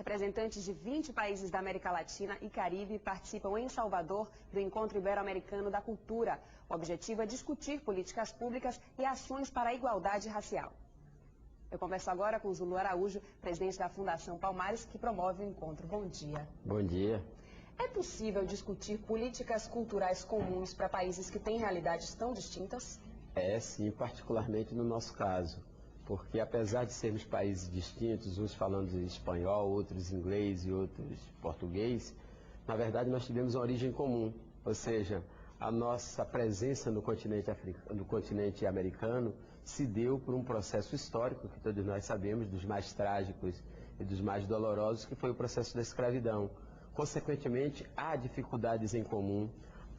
Representantes de 20 países da América Latina e Caribe participam em Salvador do Encontro Ibero-Americano da Cultura. O objetivo é discutir políticas públicas e ações para a igualdade racial. Eu converso agora com Zulu Araújo, presidente da Fundação Palmares, que promove o encontro. Bom dia. Bom dia. É possível discutir políticas culturais comuns para países que têm realidades tão distintas? É sim, particularmente no nosso caso. Porque apesar de sermos países distintos, uns falando espanhol, outros inglês e outros português, na verdade nós tivemos uma origem comum. Ou seja, a nossa presença no continente americano se deu por um processo histórico, que todos nós sabemos, dos mais trágicos e dos mais dolorosos, que foi o processo da escravidão. Consequentemente, há dificuldades em comum,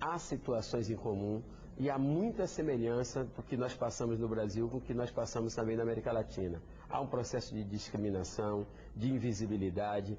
há situações em comum e há muita semelhança do que nós passamos no Brasil com o que nós passamos também na América Latina. Há um processo de discriminação, de invisibilidade,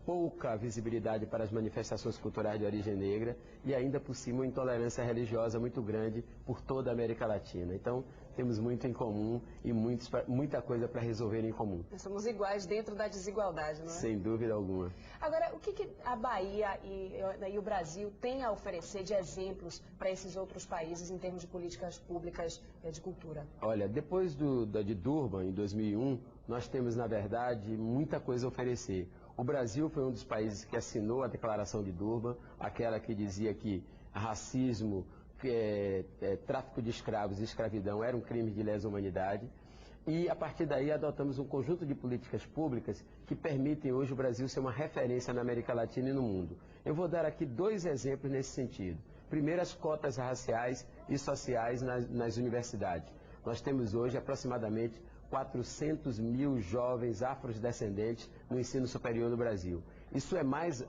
pouca visibilidade para as manifestações culturais de origem negra e ainda por cima uma intolerância religiosa muito grande por toda a América Latina. Então, temos muito em comum e muita coisa para resolver em comum. Nós somos iguais dentro da desigualdade, não é? Sem dúvida alguma. Agora, o que a Bahia e o Brasil têm a oferecer de exemplos para esses outros países em termos de políticas públicas de cultura? Olha, depois de Durban, em 2001, nós temos, na verdade, muita coisa a oferecer. O Brasil foi um dos países que assinou a Declaração de Durban, aquela que dizia que racismo, tráfico de escravos e escravidão era um crime de lesa humanidade. E, a partir daí, adotamos um conjunto de políticas públicas que permitem hoje o Brasil ser uma referência na América Latina e no mundo. Eu vou dar aqui dois exemplos nesse sentido. Primeiro, as cotas raciais e sociais nas universidades. Nós temos hoje aproximadamente 400 mil jovens afrodescendentes no ensino superior no Brasil. Isso é mais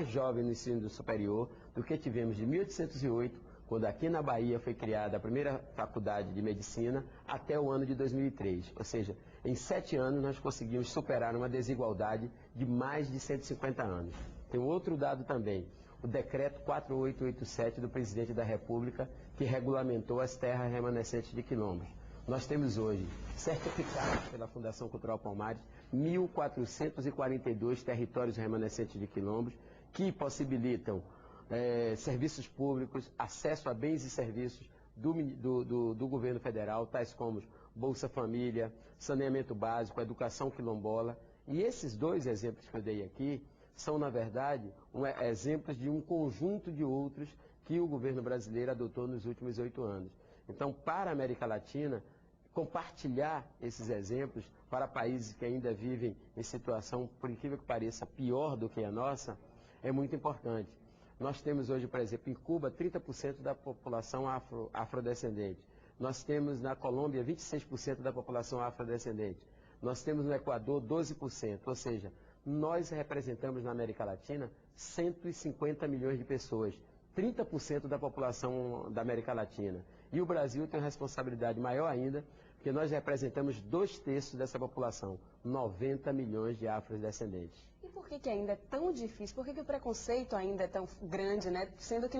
jovem no ensino superior do que tivemos de 1808, quando aqui na Bahia foi criada a primeira faculdade de medicina, até o ano de 2003. Ou seja, em 7 anos nós conseguimos superar uma desigualdade de mais de 150 anos. Tem outro dado também, o decreto 4887 do presidente da República, que regulamentou as terras remanescentes de quilombos. Nós temos hoje, certificados pela Fundação Cultural Palmares, 1.442 territórios remanescentes de quilombos, que possibilitam serviços públicos, acesso a bens e serviços do governo federal, tais como Bolsa Família, saneamento básico, educação quilombola. E esses dois exemplos que eu dei aqui são, na verdade, exemplos de um conjunto de outros que o governo brasileiro adotou nos últimos 8 anos. Então, para a América Latina, compartilhar esses exemplos para países que ainda vivem em situação, por incrível que pareça, pior do que a nossa, é muito importante. Nós temos hoje, por exemplo, em Cuba, 30% da população afrodescendente. Nós temos na Colômbia 26% da população afrodescendente. Nós temos no Equador 12%, ou seja, nós representamos na América Latina 150 milhões de pessoas, 30% da população da América Latina. E o Brasil tem uma responsabilidade maior ainda, porque nós representamos 2/3 dessa população, 90 milhões de afrodescendentes. E por que ainda é tão difícil? Por que o preconceito ainda é tão grande, né? Sendo que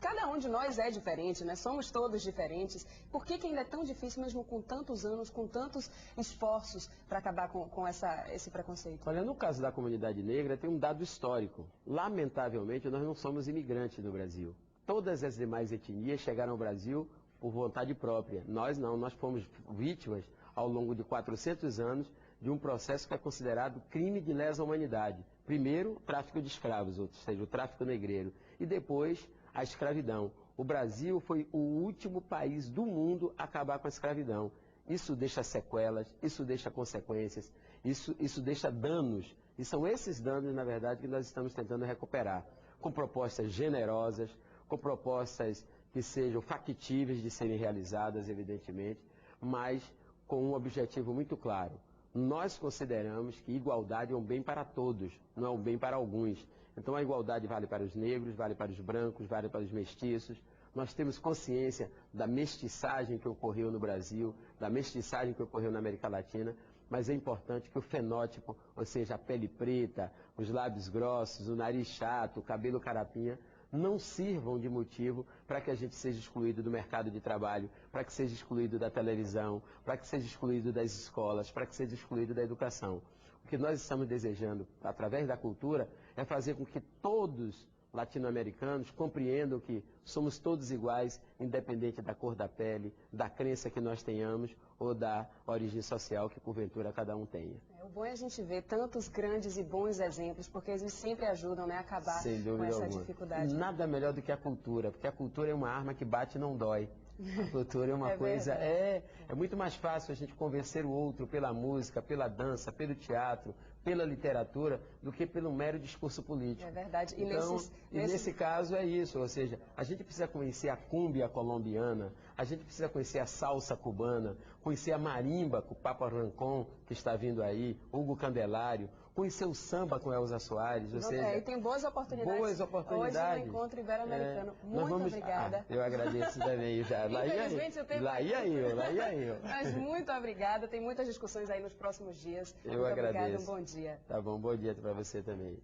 cada um de nós é diferente, né? Somos todos diferentes. Por que ainda é tão difícil, mesmo com tantos anos, com tantos esforços, para acabar com esse preconceito? Olha, no caso da comunidade negra, tem um dado histórico. Lamentavelmente, nós não somos imigrantes no Brasil. Todas as demais etnias chegaram ao Brasil por vontade própria. Nós não, nós fomos vítimas ao longo de 400 anos de um processo que é considerado crime de lesa humanidade. Primeiro, o tráfico de escravos, ou seja, o tráfico negreiro, e depois a escravidão. O Brasil foi o último país do mundo a acabar com a escravidão. Isso deixa sequelas, isso deixa consequências, isso deixa danos. E são esses danos, na verdade, que nós estamos tentando recuperar, com propostas generosas, com propostas que sejam factíveis de serem realizadas, evidentemente, mas com um objetivo muito claro. Nós consideramos que igualdade é um bem para todos, não é um bem para alguns. Então a igualdade vale para os negros, vale para os brancos, vale para os mestiços. Nós temos consciência da mestiçagem que ocorreu no Brasil, da mestiçagem que ocorreu na América Latina, mas é importante que o fenótipo, ou seja, a pele preta, os lábios grossos, o nariz chato, o cabelo carapinha, não sirvam de motivo para que a gente seja excluído do mercado de trabalho, para que seja excluído da televisão, para que seja excluído das escolas, para que seja excluído da educação. O que nós estamos desejando, através da cultura, é fazer com que todos latino-americanos compreendam que somos todos iguais, independente da cor da pele, da crença que nós tenhamos ou da origem social que porventura cada um tenha. O bom é a gente ver tantos grandes e bons exemplos, porque eles sempre ajudam, né, a acabar com essa dificuldade. Nada melhor do que a cultura, porque a cultura é uma arma que bate e não dói. A cultura é uma coisa, é muito mais fácil a gente convencer o outro pela música, pela dança, pelo teatro, pela literatura, do que pelo mero discurso político. É verdade. Então, nesse caso é isso, ou seja, a gente precisa conhecer a cúmbia colombiana, a gente precisa conhecer a salsa cubana, conhecer a marimba com o Papa Rancon, que está vindo aí, Hugo Candelário, conhecer o samba com Elza Soares, ou seja... E tem boas oportunidades. Boas oportunidades. Hoje no Encontro Ibero-Americano. Muito obrigada. Eu agradeço também, já. Infelizmente o tempo lá ia eu. Mas muito obrigada, tem muitas discussões aí nos próximos dias. Eu muito agradeço. Obrigada, um bom dia. Tá bom, bom dia para você também.